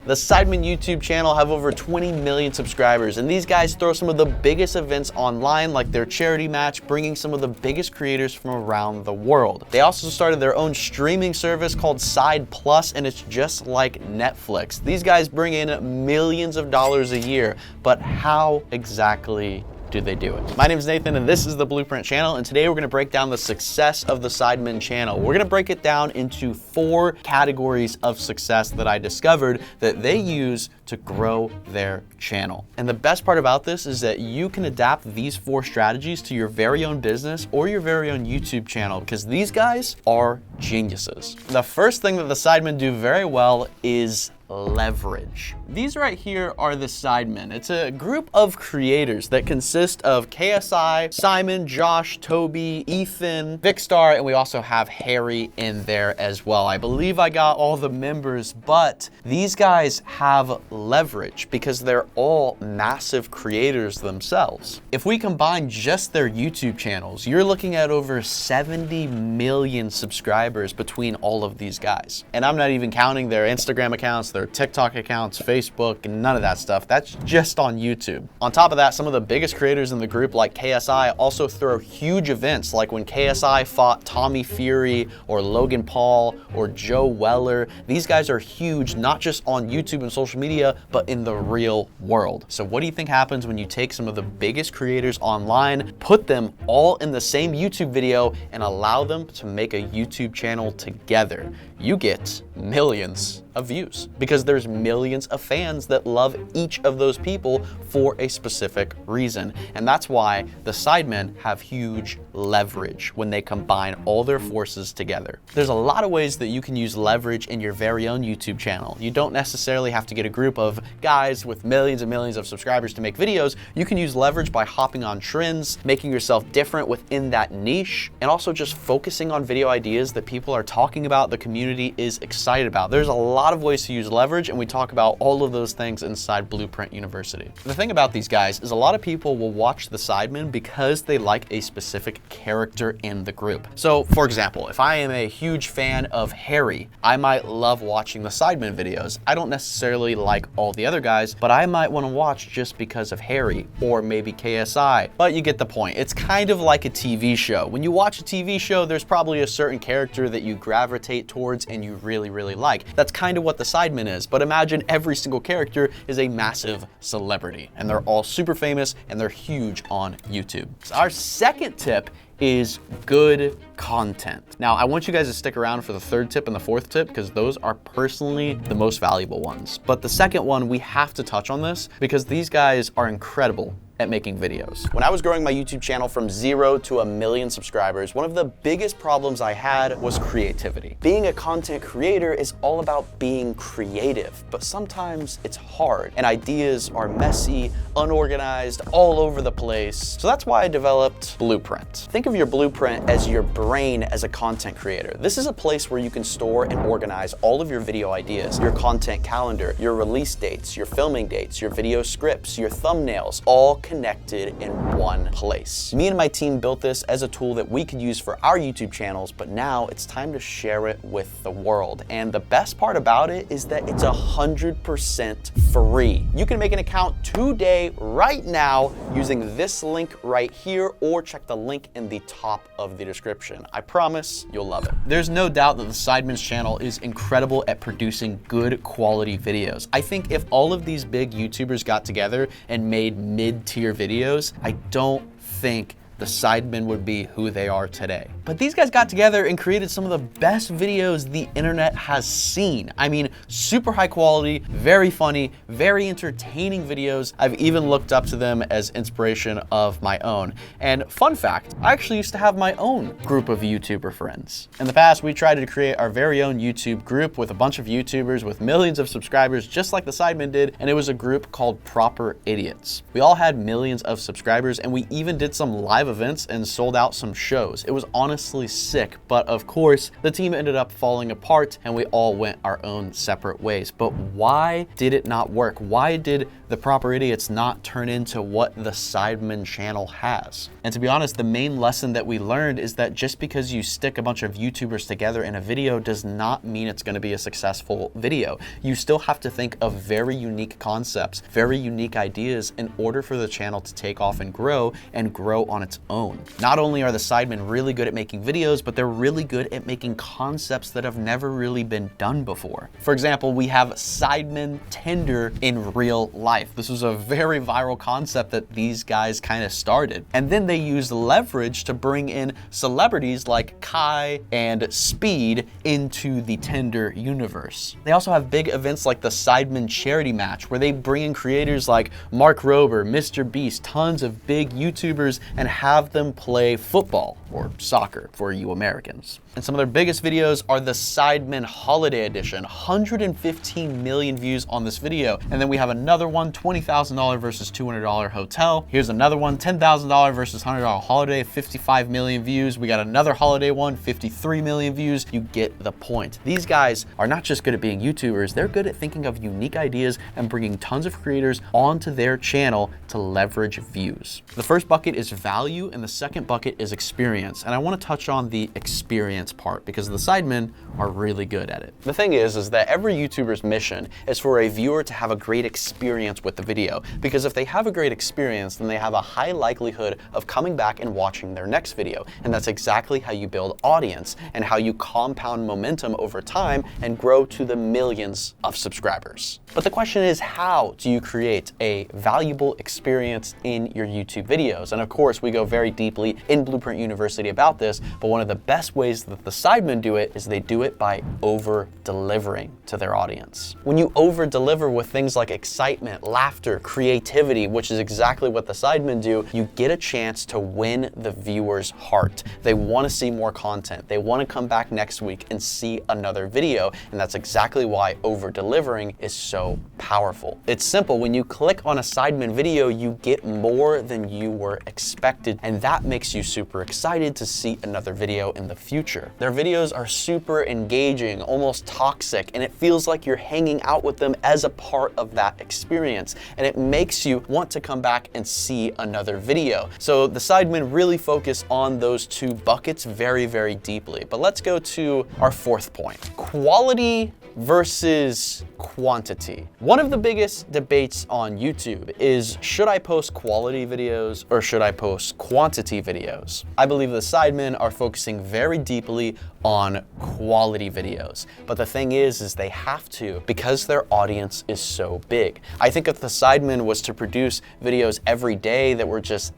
The Sidemen YouTube channel have over 20 million subscribers, and these guys throw some of the biggest events online, like their charity match, bringing some of the biggest creators from around the world. They also started their own streaming service called Side Plus, and it's just like Netflix. These guys bring in millions of dollars a year, but how exactly do they do it? My name is Nathan, and this is the Blueprint channel, and today we're gonna break down the success of the Sidemen channel. We're gonna break it down into 4 categories of success that I discovered that they use to grow their channel. And the best part about this is that you can adapt these 4 strategies to your very own business or your very own YouTube channel, because these guys are geniuses. The first thing that the Sidemen do very well is leverage. These right here are the Sidemen. It's a group of creators that consist of KSI, Simon, Josh, Toby, Ethan, Vicstar, and we also have Harry in there as well. I believe I got all the members, but these guys have leverage because they're all massive creators themselves. If we combine just their YouTube channels, you're looking at over 70 million subscribers between all of these guys. And I'm not even counting their Instagram accounts, their TikTok accounts, Facebook, and none of that stuff. That's just on YouTube. On top of that, some of the biggest creators in the group, like KSI, also throw huge events, like when KSI fought Tommy Fury or Logan Paul or Joe Weller. These guys are huge, not just on YouTube and social media, but in the real world. So what do you think happens when you take some of the biggest creators online, put them all in the same YouTube video, and allow them to make a YouTube channel together? You get millions of views because there's millions of fans that love each of those people for a specific reason. And that's why the Sidemen have huge leverage when they combine all their forces together. There's a lot of ways that you can use leverage in your very own YouTube channel. You don't necessarily have to get a group of guys with millions and millions of subscribers to make videos. You can use leverage by hopping on trends, making yourself different within that niche, and also just focusing on video ideas that people are talking about, the community is excited about. There's a lot of ways to use leverage, and we talk about all of those things inside Blueprint University. The thing about these guys is a lot of people will watch the Sidemen because they like a specific character in the group. So for example, if I am a huge fan of Harry, I might love watching the Sidemen videos. I don't necessarily like all the other guys, but I might want to watch just because of Harry or maybe KSI. But you get the point. It's kind of like a TV show. When you watch a TV show, there's probably a certain character that you gravitate towards and you really, really like. That's kind of what the Sidemen is, but imagine every single character is a massive celebrity, and they're all super famous and they're huge on YouTube. So our second tip is good content. Now, I want you guys to stick around for the 3rd tip and the 4th tip because those are personally the most valuable ones. But the second one, we have to touch on this because these guys are incredible at making videos. When I was growing my YouTube channel from 0 to 1 million subscribers, one of the biggest problems I had was creativity. Being a content creator is all about being creative, but sometimes it's hard and ideas are messy, unorganized, all over the place. So that's why I developed Blueprint. Think of your Blueprint as your brain as a content creator. This is a place where you can store and organize all of your video ideas, your content calendar, your release dates, your filming dates, your video scripts, your thumbnails, all connected in one place. Me and my team built this as a tool that we could use for our YouTube channels, but now it's time to share it with the world. And the best part about it is that it's 100% free. You can make an account today, right now, using this link right here, or check the link in the top of the description. I promise you'll love it. There's no doubt that the Sidemen's channel is incredible at producing good quality videos. I think if all of these big YouTubers got together and made mid-tier videos, I don't think the Sidemen would be who they are today. But these guys got together and created some of the best videos the internet has seen. I mean, super high quality, very funny, very entertaining videos. I've even looked up to them as inspiration of my own. And fun fact, I actually used to have my own group of YouTuber friends. In the past, we tried to create our very own YouTube group with a bunch of YouTubers with millions of subscribers, just like the Sidemen did, and it was a group called Proper Idiots. We all had millions of subscribers, and we even did some live events and sold out some shows. It was honestly sick, but of course, the team ended up falling apart and we all went our own separate ways. But why did it not work? Why did the Proper Idiots not turn into what the Sidemen channel has? And And to be honest, the main lesson that we learned is that just because you stick a bunch of YouTubers together in a video does not mean it's going to be a successful video. You still have to think of very unique concepts, very unique ideas in order for the channel to take off and grow on its own. Not only are the Sidemen really good at making videos, but they're really good at making concepts that have never really been done before. For example, we have Sidemen Tinder in real life. This was a very viral concept that these guys kind of started. And then they used leverage to bring in celebrities like Kai and Speed into the Tinder universe. They also have big events like the Sidemen charity match, where they bring in creators like Mark Rober, Mr. Beast, tons of big YouTubers, and have them play football or soccer for you Americans. And some of their biggest videos are the Sidemen Holiday Edition, 115 million views on this video. And then we have another one, $20,000 versus $200 hotel. Here's another one, $10,000 versus $100 holiday, 55 million views. We got another holiday one, 53 million views. You get the point. These guys are not just good at being YouTubers, they're good at thinking of unique ideas and bringing tons of creators onto their channel to leverage views. The first bucket is value and the second bucket is experience. And I want to touch on the experience part because the Sidemen are really good at it. The thing is that every YouTuber's mission is for a viewer to have a great experience with the video, because if they have a great experience, then they have a high likelihood of coming back and watching their next video. And that's exactly how you build audience and how you compound momentum over time and grow to the millions of subscribers. But the question is, how do you create a valuable experience in your YouTube videos? And of course, we go very deeply in Blueprint University about this, but one of the best ways that the Sidemen do it is they do it by over-delivering to their audience. When you over-deliver with things like excitement, laughter, creativity, which is exactly what the Sidemen do, you get a chance to win the viewer's heart. They want to see more content. They want to come back next week and see another video, and that's exactly why over-delivering is so powerful. It's simple. When you click on a Sidemen video, you get more than you were expected, and that makes you super excited to see another video in the future. Their videos are super engaging, almost toxic, and it feels like you're hanging out with them as a part of that experience, and it makes you want to come back and see another video. So the Sidemen really focus on those two buckets very, very deeply. But let's go to our fourth point. Quality versus quantity. One of the biggest debates on YouTube is, should I post quality videos or should I post quantity videos? I believe the Sidemen are focusing very deeply on quality videos. But the thing is they have to, because their audience is so big. I think if the Sidemen was to produce videos every day that were just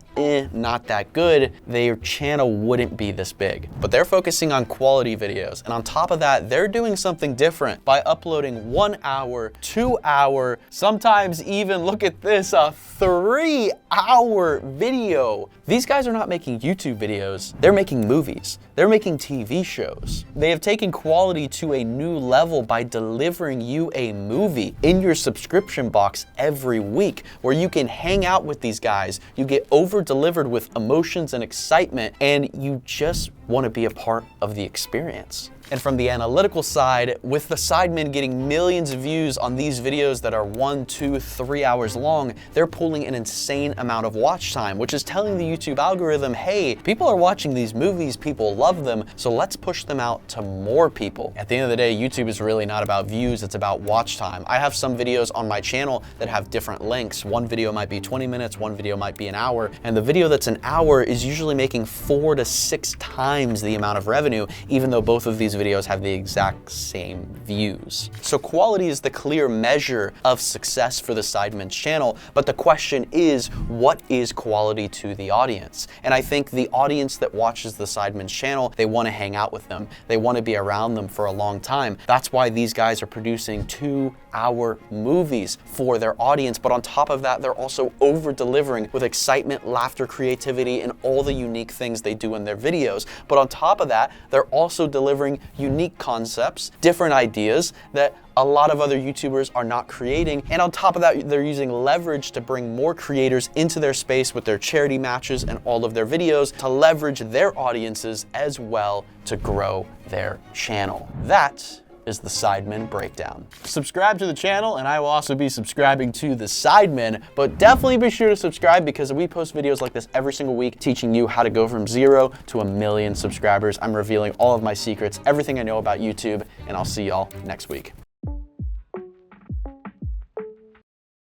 not that good, their channel wouldn't be this big. But they're focusing on quality videos. And on top of that, they're doing something different by uploading 1 hour, 2 hour, sometimes even, look at this, a 3-hour video. These guys are not making YouTube videos, they're making movies. They're making TV shows. They have taken quality to a new level by delivering you a movie in your subscription box every week, where you can hang out with these guys. You get over-delivered with emotions and excitement, and you just want to be a part of the experience. And from the analytical side, with the Sidemen getting millions of views on these videos that are 1, 2, 3 hours long, they're pulling an insane amount of watch time, which is telling the YouTube algorithm, hey, people are watching these movies, people love them, so let's push them out to more people. At the end of the day, YouTube is really not about views, it's about watch time. I have some videos on my channel that have different lengths. One video might be 20 minutes, one video might be an hour, and the video that's an hour is usually making 4 to 6 times the amount of revenue, even though both of these videos have the exact same views. So quality is the clear measure of success for the Sidemen's channel, but the question is, what is quality to the audience? And I think the audience that watches the Sidemen's channel, they want to hang out with them. They want to be around them for a long time. That's why these guys are producing 2-hour movies for their audience. But on top of that, they're also over-delivering with excitement, laughter, creativity, and all the unique things they do in their videos. But on top of that, they're also delivering unique concepts, different ideas that a lot of other YouTubers are not creating. And on top of that, they're using leverage to bring more creators into their space with their charity matches and all of their videos to leverage their audiences as well to grow their channel. That is the Sidemen breakdown. Subscribe to the channel, and I will also be subscribing to the Sidemen, but definitely be sure to subscribe because we post videos like this every single week teaching you how to go from 0 to 1 million subscribers. I'm revealing all of my secrets, everything I know about YouTube, and I'll see y'all next week.